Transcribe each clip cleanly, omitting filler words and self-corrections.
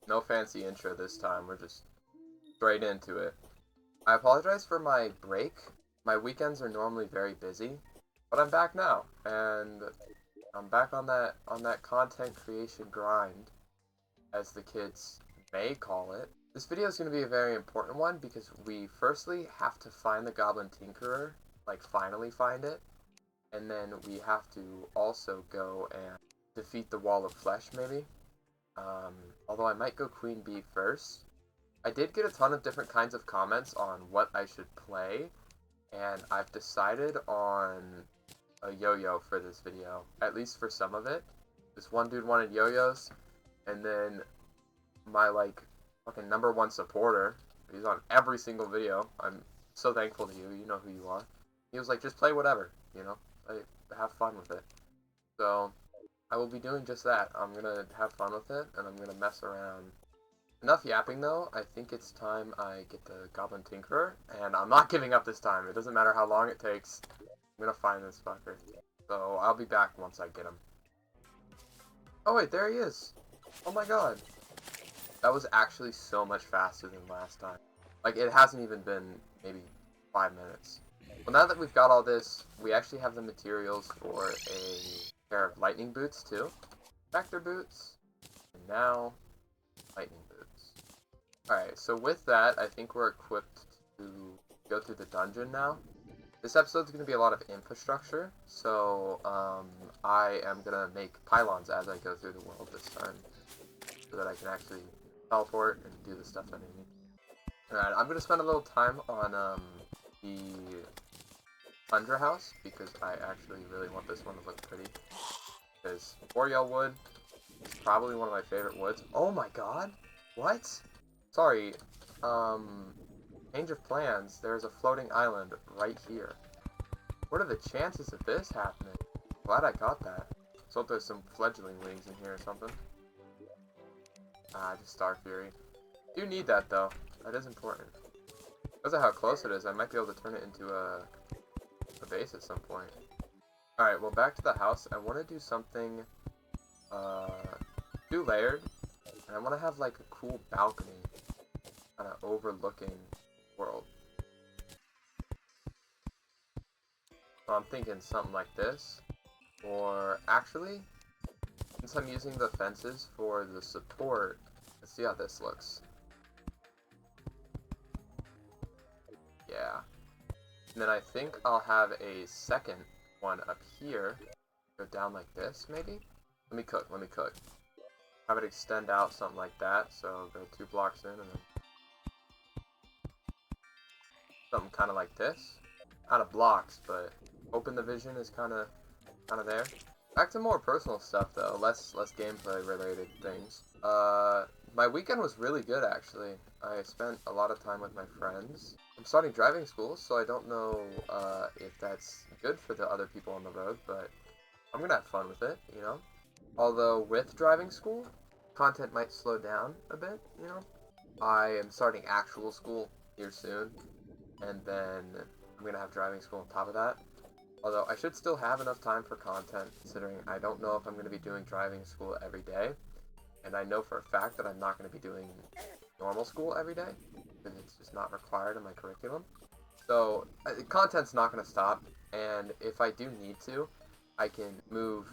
No fancy intro this time. We're just straight into it. I apologize for my break. My weekends are normally very busy, but I'm back now, and I'm back on that content creation grind, as the kids may call it. This video is going to be a very important one because we firstly have to find the Goblin Tinkerer, like finally find it, and then we have to also go and defeat the Wall of Flesh maybe. Although I might go Queen Bee first. I did get a ton of different kinds of comments on what I should play, and I've decided on a yo-yo for this video, at least for some of it. This one dude wanted yo-yos, and then my, like, fucking #1 supporter, he's on every single video, I'm so thankful to you, you know who you are. He was like, just play whatever, you know, have fun with it. So, I will be doing just that. I'm gonna have fun with it, and I'm gonna mess around. Enough yapping though, I think it's time I get the Goblin Tinkerer, and I'm not giving up this time. It doesn't matter how long it takes. I'm gonna find this fucker. So I'll be back once I get him. Oh wait, there he is! Oh my god. That was actually so much faster than last time. Like, it hasn't even been maybe 5 minutes. Well, now that we've got all this, we actually have the materials for a pair of lightning boots too. Vector boots. And now, lightning boots. Alright, so with that, I think we're equipped to go through the dungeon now. This episode's going to be a lot of infrastructure, so I am going to make pylons as I go through the world this time, so that I can actually teleport and do the stuff that I need. Alright, I'm going to spend a little time on the Tundra house, because I actually really want this one to look pretty. Because boreal wood is probably one of my favorite woods. Oh my god! What? Sorry, change of plans. There's a floating island right here. What are the chances of this happening? Glad I got that. So there's some fledgling wings in here or something. Ah, just Star Fury. Do need that though. That is important. Because of how close it is, I might be able to turn it into a base at some point. Alright, well, back to the house. I want to do something 2-layered, and I want to have like a cool balcony kind of overlooking the world. So I'm thinking something like this, or actually, since I'm using the fences for the support, let's see how this looks. Yeah. And then I think I'll have a second one up here, go down like this, maybe? Let me cook. Have it extend out something like that, so go 2 blocks in, and then something kind of like this. Kind of blocks, but open the vision is kind of there. Back to more personal stuff though, less gameplay related things. My weekend was really good actually. I spent a lot of time with my friends. I'm starting driving school, so I don't know if that's good for the other people on the road, but I'm gonna have fun with it, you know? Although with driving school, content might slow down a bit, you know? I am starting actual school here soon, and then I'm gonna have driving school on top of that. Although I should still have enough time for content, considering I don't know if I'm going to be doing driving school every day. And I know for a fact that I'm not going to be doing normal school every day, because it's just not required in my curriculum. So, content's not going to stop, and if I do need to, I can move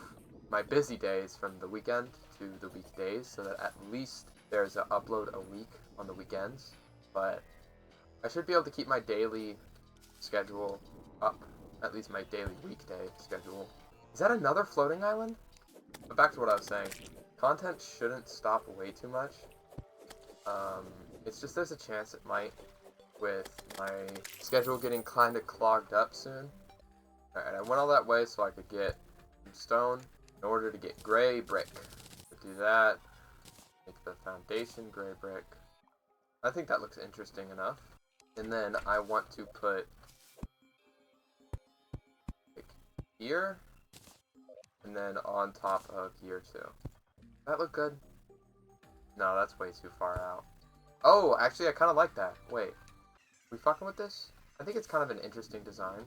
my busy days from the weekend to the weekdays, so that at least there's an upload a week on the weekends. But I should be able to keep my daily schedule up. At least my daily weekday schedule. Is that another floating island? But back to what I was saying. Content shouldn't stop way too much. It's just there's a chance it might, with my schedule getting kind of clogged up soon. Alright, I went all that way so I could get some stone in order to get gray brick. To do that, make the foundation gray brick. I think that looks interesting enough. And then I want to put here, and then on top of here too. That look good? No, that's way too far out. Oh, actually I kind of like that. Wait, we fucking with this? I think it's kind of an interesting design.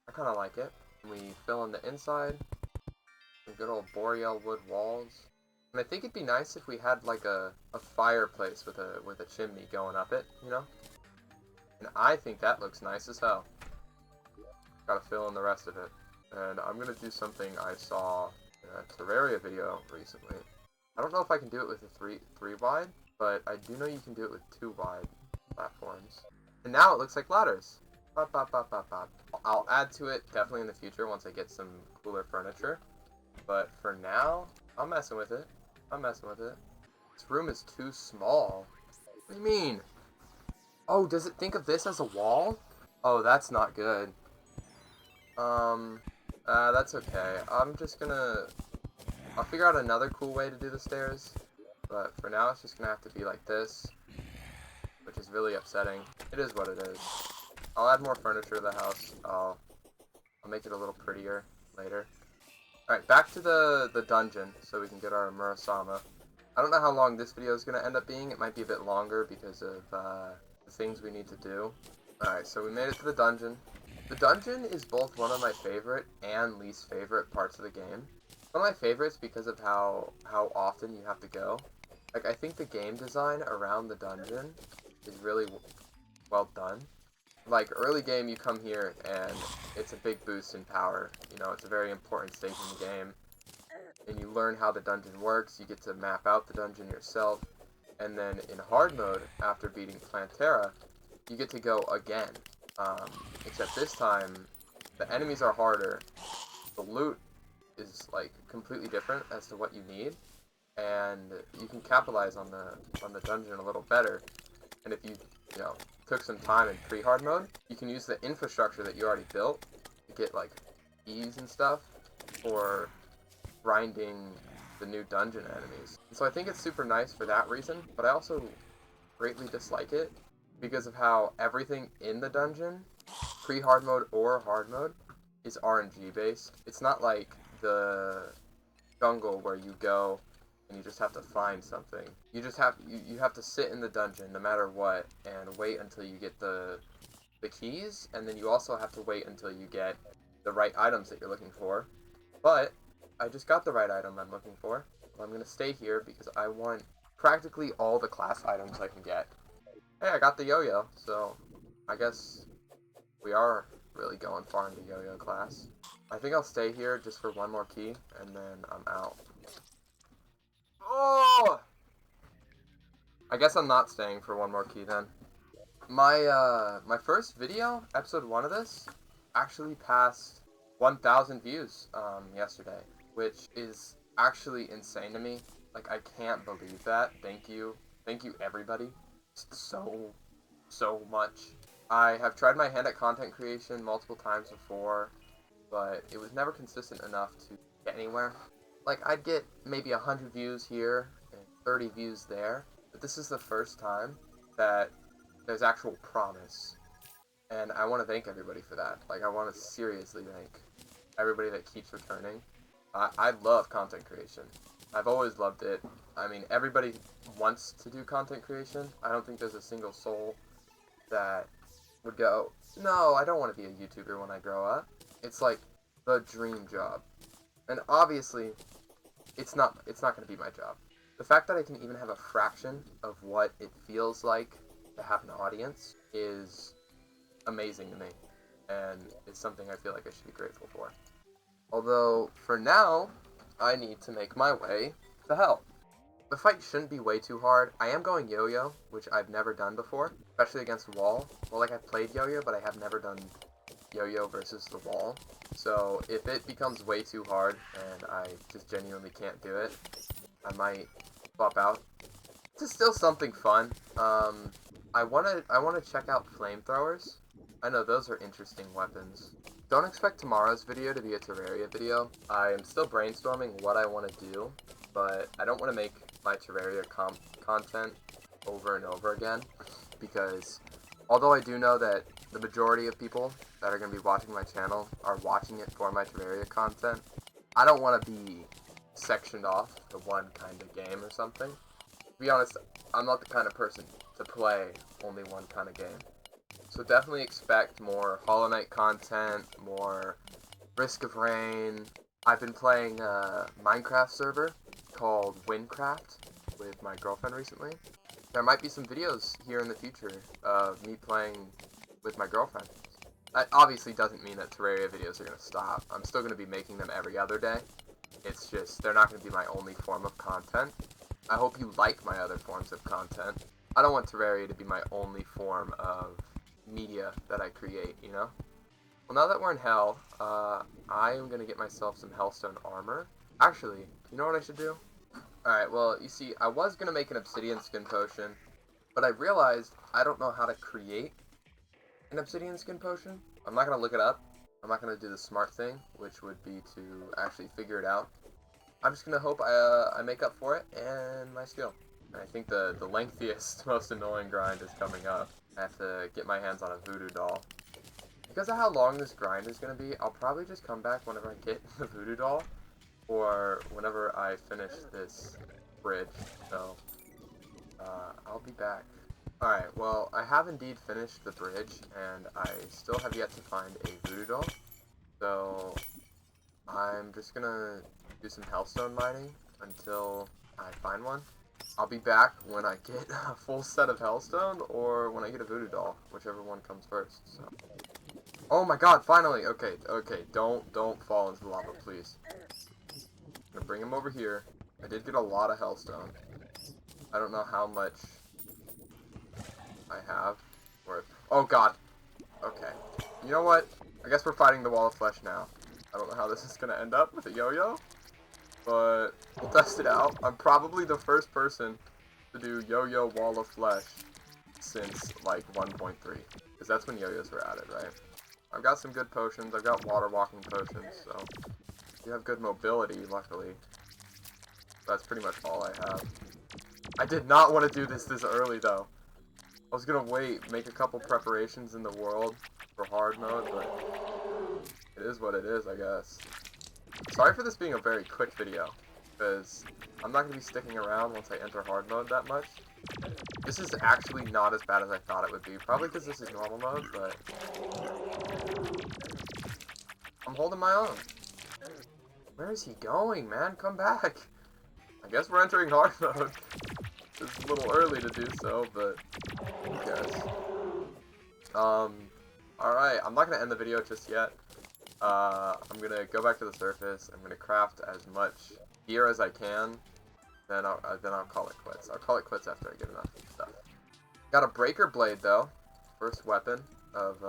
I kind of like it. We fill in the inside, some good old boreal wood walls. And I think it'd be nice if we had like a fireplace with a chimney going up it, you know? And I think that looks nice as hell. Gotta fill in the rest of it. And I'm gonna do something I saw in a Terraria video recently. I don't know if I can do it with a three wide, but I do know you can do it with 2 wide platforms. And now it looks like ladders. Bop, bop, bop, bop, bop. I'll add to it definitely in the future once I get some cooler furniture. But for now, I'm messing with it. I'm messing with it. This room is too small. What do you mean? Oh, does it think of this as a wall? Oh, that's not good. That's okay. I'll figure out another cool way to do the stairs. But for now, it's just gonna have to be like this, which is really upsetting. It is what it is. I'll add more furniture to the house. I'll make it a little prettier later. Alright, back to the dungeon, so we can get our Murasama. I don't know how long this video is going to end up being. It might be a bit longer because of the things we need to do. Alright, so we made it to the dungeon. The dungeon is both one of my favorite and least favorite parts of the game. One of my favorites because of how often you have to go. Like, I think the game design around the dungeon is really well done. Like, early game, you come here, and it's a big boost in power. You know, it's a very important stage in the game. And you learn how the dungeon works, you get to map out the dungeon yourself. And then in hard mode, after beating Plantera, you get to go again. Except this time, the enemies are harder. The loot is, like, completely different as to what you need. And you can capitalize on the dungeon a little better. And if you know, took some time in pre-hard mode, you can use the infrastructure that you already built to get, like, keys and stuff for grinding the new dungeon enemies. And so I think it's super nice for that reason, but I also greatly dislike it because of how everything in the dungeon, pre-hard mode or hard mode, is RNG based. It's not like the jungle where you go and you just have to find something. You just have you have to sit in the dungeon no matter what and wait until you get the keys, and then you also have to wait until you get the right items that you're looking for. But I just got the right item I'm looking for. Well, I'm gonna stay here because I want practically all the class items I can get. Hey, I got the yo-yo, so I guess we are really going far into yo-yo class. I think I'll stay here just for one more key, and then I'm out. Oh! I guess I'm not staying for one more key then. My first video, episode 1 of this, actually passed 1,000 views yesterday, which is actually insane to me. Like, I can't believe that. Thank you everybody, so much. I have tried my hand at content creation multiple times before, but it was never consistent enough to get anywhere. Like, I'd get maybe 100 views here and 30 views there, but this is the first time that there's actual promise. And I want to thank everybody for that. Like, I want to seriously thank everybody that keeps returning. I love content creation. I've always loved it. I mean, everybody wants to do content creation. I don't think there's a single soul that would go, no, I don't want to be a YouTuber when I grow up. It's like the dream job. And obviously, it's not going to be my job. The fact that I can even have a fraction of what it feels like to have an audience is amazing to me, and it's something I feel like I should be grateful for. Although, for now, I need to make my way to hell. The fight shouldn't be way too hard. I am going yo-yo, which I've never done before, especially against the wall. Well, like, I've played yo-yo, but I have never done yo-yo versus the wall. So, if it becomes way too hard, and I just genuinely can't do it, I might swap out. It's still something fun. I wanna check out flamethrowers. I know those are interesting weapons. Don't expect tomorrow's video to be a Terraria video. I am still brainstorming what I want to do, but I don't want to make my Terraria content over and over again, because although I do know that the majority of people that are going to be watching my channel are watching it for my Terraria content, I don't want to be sectioned off to one kind of game or something. To be honest, I'm not the kind of person to play only one kind of game. So definitely expect more Hollow Knight content, more Risk of Rain. I've been playing a Minecraft server called Windcraft with my girlfriend recently. There might be some videos here in the future of me playing with my girlfriend. That obviously doesn't mean that Terraria videos are going to stop. I'm still going to be making them every other day. It's just, they're not going to be my only form of content. I hope you like my other forms of content. I don't want Terraria to be my only form of media that I create, you know? Well, now that we're in hell, I am going to get myself some hellstone armor. Actually, you know what I should do? Alright, well, you see, I was going to make an obsidian skin potion, but I realized I don't know how to create an obsidian skin potion. I'm not going to look it up. I'm not going to do the smart thing, which would be to actually figure it out. I'm just going to hope I make up for it and my skill. And I think the lengthiest, most annoying grind is coming up. I have to get my hands on a voodoo doll. Because of how long this grind is going to be, I'll probably just come back whenever I get the voodoo doll. Or whenever I finish this bridge, so I'll be back. Alright, well, I have indeed finished the bridge, and I still have yet to find a voodoo doll, so I'm just gonna do some hellstone mining until I find one. I'll be back when I get a full set of hellstone, or when I get a voodoo doll, whichever one comes first, so. Oh my god, finally! Okay, don't fall into the lava, please. I'm gonna bring him over here. I did get a lot of hellstone. I don't know how much I have. Oh god. Okay. You know what? I guess we're fighting the wall of flesh now. I don't know how this is gonna end up with a yo-yo, but we'll test it out. I'm probably the first person to do yo-yo wall of flesh since like 1.3, because that's when yo-yos were added, right? I've got some good potions. I've got water walking potions, so you have good mobility, luckily. That's pretty much all I have. I did not want to do this early, though. I was gonna wait, make a couple preparations in the world for hard mode, but it is what it is, I guess. Sorry for this being a very quick video, because I'm not gonna be sticking around once I enter hard mode that much. This is actually not as bad as I thought it would be, probably because this is normal mode, but I'm holding my own. Where is he going, man? Come back! I guess we're entering hard mode. It's a little early to do so, but who cares? Alright, I'm not gonna end the video just yet. I'm gonna go back to the surface. I'm gonna craft as much gear as I can. Then I'll call it quits. I'll call it quits after I get enough stuff. Got a breaker blade though. First weapon of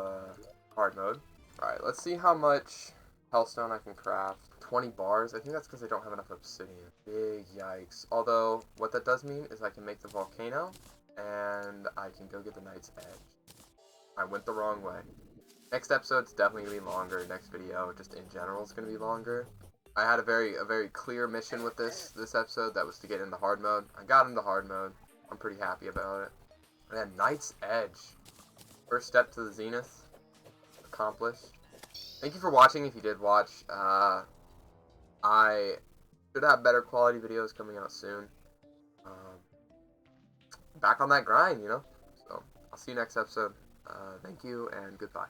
hard mode. Alright, let's see how much hellstone I can craft. 20 bars. I think that's because I don't have enough obsidian. Big yikes. Although, what that does mean is I can make the volcano, and I can go get the Knight's Edge. I went the wrong way. Next episode's definitely going to be longer. Next video, just in general, is going to be longer. I had a very clear mission with this episode. That was to get into hard mode. I got into hard mode. I'm pretty happy about it. And then Knight's Edge. First step to the zenith. Accomplished. Thank you for watching if you did watch. I should have better quality videos coming out soon. Back on that grind, you know? So, I'll see you next episode. Thank you, and goodbye.